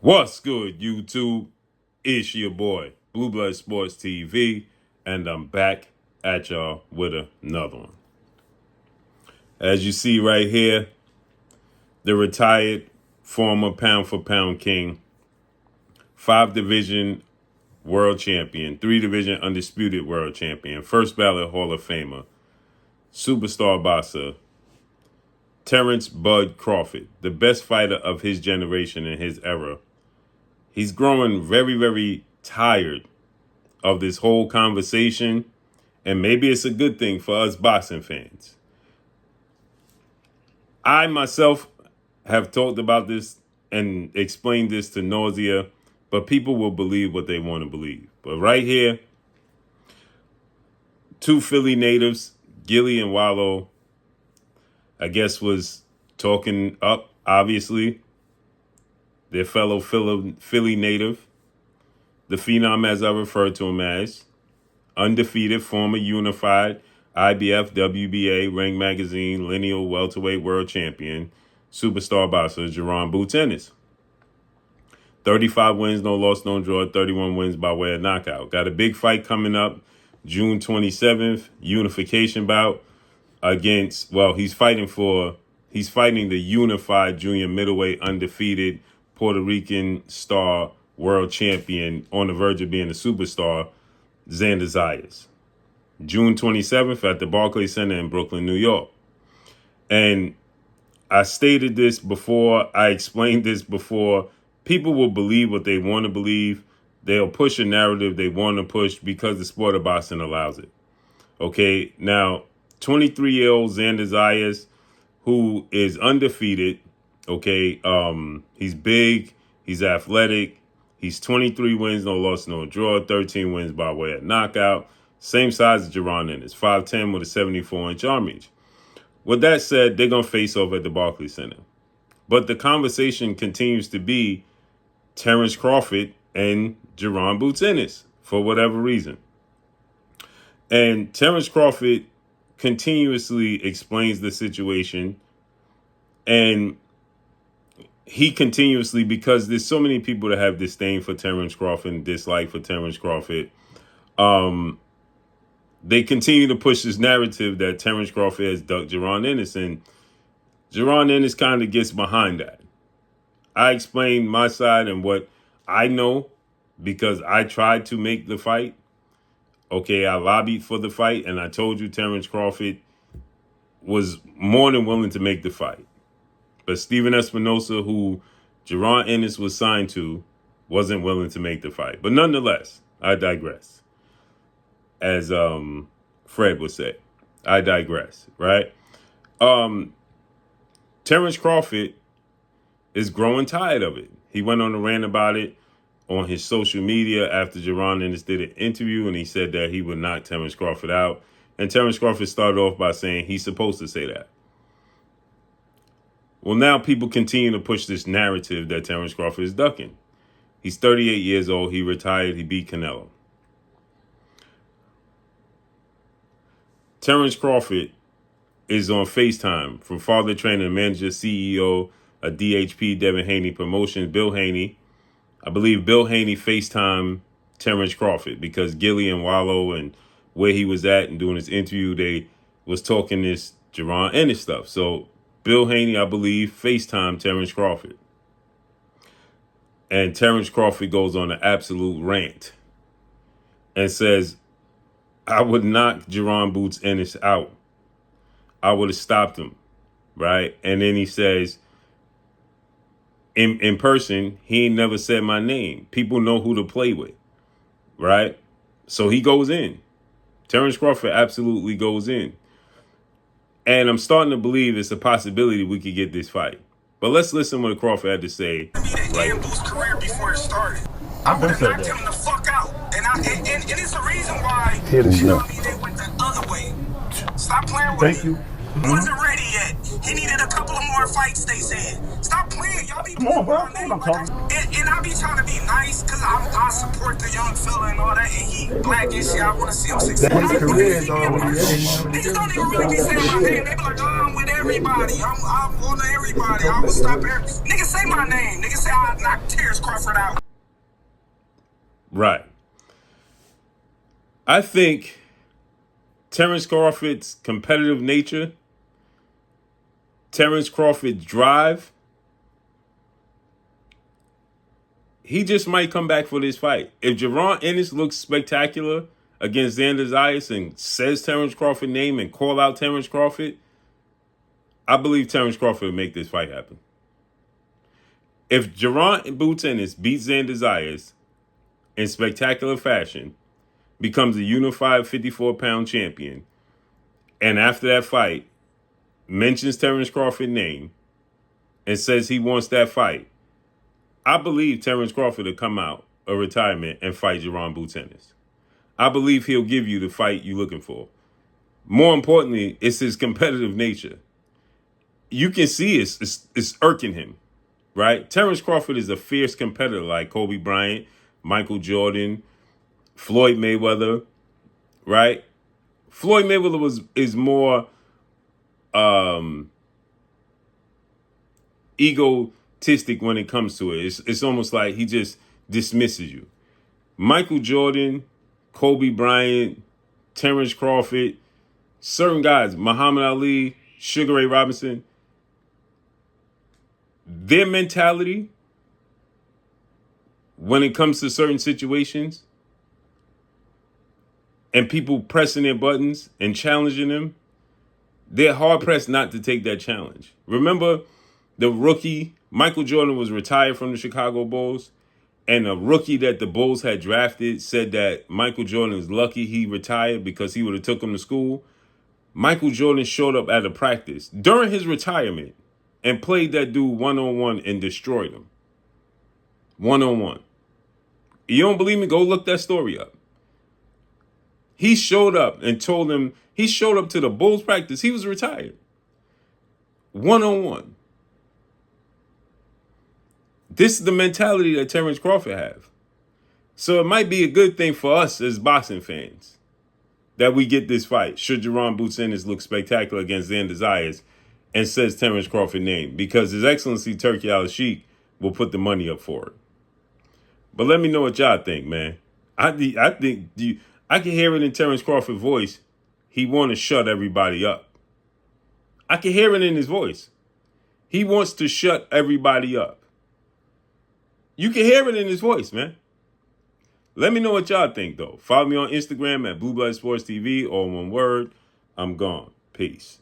What's good, YouTube? It's your boy, Blue Blood Sports TV, and I'm back at y'all with another one. As you see right here, the retired former pound-for-pound king, 5-division world champion, 3-division undisputed world champion, first ballot Hall of Famer, superstar boxer, Terence Bud Crawford, the best fighter of his generation and his era. He's growing very, very tired of this whole conversation, and maybe it's a good thing for us boxing fans. I myself have talked about this and explained this to nausea, but people will believe what they want to believe. But right here, two Philly natives, Gilly and Wallow, I guess was talking up, obviously, their fellow Philly native, the Phenom, as I refer to him as, undefeated, former unified IBF, WBA, Ring Magazine, lineal welterweight world champion, superstar boxer, Jaron Bout-Ennis. 35 wins, no loss, no draw, 31 wins by way of knockout. Got a big fight coming up June 27th, unification bout against, he's fighting the unified junior middleweight undefeated Puerto Rican star world champion on the verge of being a superstar, Xander Zayas. June 27th at the Barclays Center in Brooklyn, New York. And I stated this before, I explained this before. People will believe what they want to believe. They'll push a narrative they want to push because the sport of boxing allows it. Okay, now, 23-year-old Xander Zayas, who is undefeated, okay, he's big, he's athletic, he's 23 wins, no loss, no draw, 13 wins by way of knockout, same size as Jaron-Ennis, 5'10" with a 74-inch arm reach. With that said, they're going to face off at the Barclays Center. But the conversation continues to be Terence Crawford and Jaron Bout-Ennis for whatever reason. And Terence Crawford continuously explains the situation, and he continuously, because there's so many people that have disdain for Terence Crawford and dislike for Terence Crawford, they continue to push this narrative that Terence Crawford has ducked Jaron-Ennis, and Jaron-Ennis kind of gets behind that. I explained my side and what I know because I tried to make the fight. Okay, I lobbied for the fight, and I told you Terence Crawford was more than willing to make the fight. But Steven Espinosa, who Jaron-Ennis was signed to, wasn't willing to make the fight. But nonetheless, I digress. As Fred would say, I digress, right? Terence Crawford is growing tired of it. He went on a rant about it on his social media after Jaron-Ennis did an interview, and he said that he would knock Terence Crawford out. And Terence Crawford started off by saying he's supposed to say that. Well, now people continue to push this narrative that Terence Crawford is ducking. He's 38 years old. He retired. He beat Canelo. Terence Crawford is on Facetime from father, trainer, manager, CEO of DHP, Devin Haney Promotions, Bill Haney. I believe Bill Haney FaceTime Terence Crawford because Gilly and Wallow and where he was at and doing his interview, they was talking this Jaron-Ennis stuff. So Bill Haney, I believe, FaceTime Terence Crawford. And Terence Crawford goes on an absolute rant and says, I would knock Jaron Bout-Ennis out. I would have stopped him, right? And then he says, in person, he ain't never said my name. People know who to play with, right? So he goes in. Terence Crawford absolutely goes in. And I'm starting to believe it's a possibility we could get this fight. But let's listen to what Crawford had to say. Right. Bout's career before it started. I would have knocked him the fuck out. And it's the reason why they went the other way. Stop playing with Thank me. you. He wasn't ready yet. He needed a couple of more fights, they said. Stop playing. Y'all be playing with my name. And I be trying to be nice because I support the young fella and all that. And he black and shit. I want to see him succeed. That's his career, though. Niggas don't even really be saying my name. They be like, oh, I'm with everybody. I'm on everybody. I will stop every nigga say my name. Nigga say I knocked Terence Crawford out. Right. I think Terence Crawford's competitive nature, Terence Crawford's drive, he just might come back for this fight. If Jaron-Ennis looks spectacular against Xander Zayas and says Terence Crawford's name and call out Terence Crawford, I believe Terence Crawford will make this fight happen. If Jaron-Ennis beats Xander Zayas in spectacular fashion, becomes a unified 54-pound champion, and after that fight mentions Terence Crawford's name and says he wants that fight, I believe Terence Crawford will come out of retirement and fight Jaron-Ennis. I believe he'll give you the fight you're looking for. More importantly, it's his competitive nature. You can see it's irking him, right? Terence Crawford is a fierce competitor like Kobe Bryant, Michael Jordan, Floyd Mayweather, right? Floyd Mayweather is more egotistic when it comes to it. It's almost like he just dismisses you. Michael Jordan, Kobe Bryant, Terence Crawford, certain guys, Muhammad Ali, Sugar Ray Robinson, their mentality when it comes to certain situations and people pressing their buttons and challenging them, they're hard-pressed not to take that challenge. Remember, the rookie, Michael Jordan, was retired from the Chicago Bulls, and a rookie that the Bulls had drafted said that Michael Jordan is lucky he retired because he would have took him to school. Michael Jordan showed up at a practice during his retirement and played that dude one-on-one and destroyed him. One-on-one. You don't believe me? Go look that story up. He showed up and told him, he showed up to the Bulls practice. He was retired. One-on-one. This is the mentality that Terence Crawford have. So it might be a good thing for us as boxing fans that we get this fight. Should Jaron-Ennis look spectacular against Xander Zayas and says Terence Crawford's name, because His Excellency Turki Al-Sheikh will put the money up for it. But let me know what y'all think, man. I think I can hear it in Terence Crawford's voice. He want to shut everybody up. I can hear it in his voice. He wants to shut everybody up. You can hear it in his voice, man. Let me know what y'all think, though. Follow me on Instagram at Blue Blood Sports TV, all one word. I'm gone. Peace.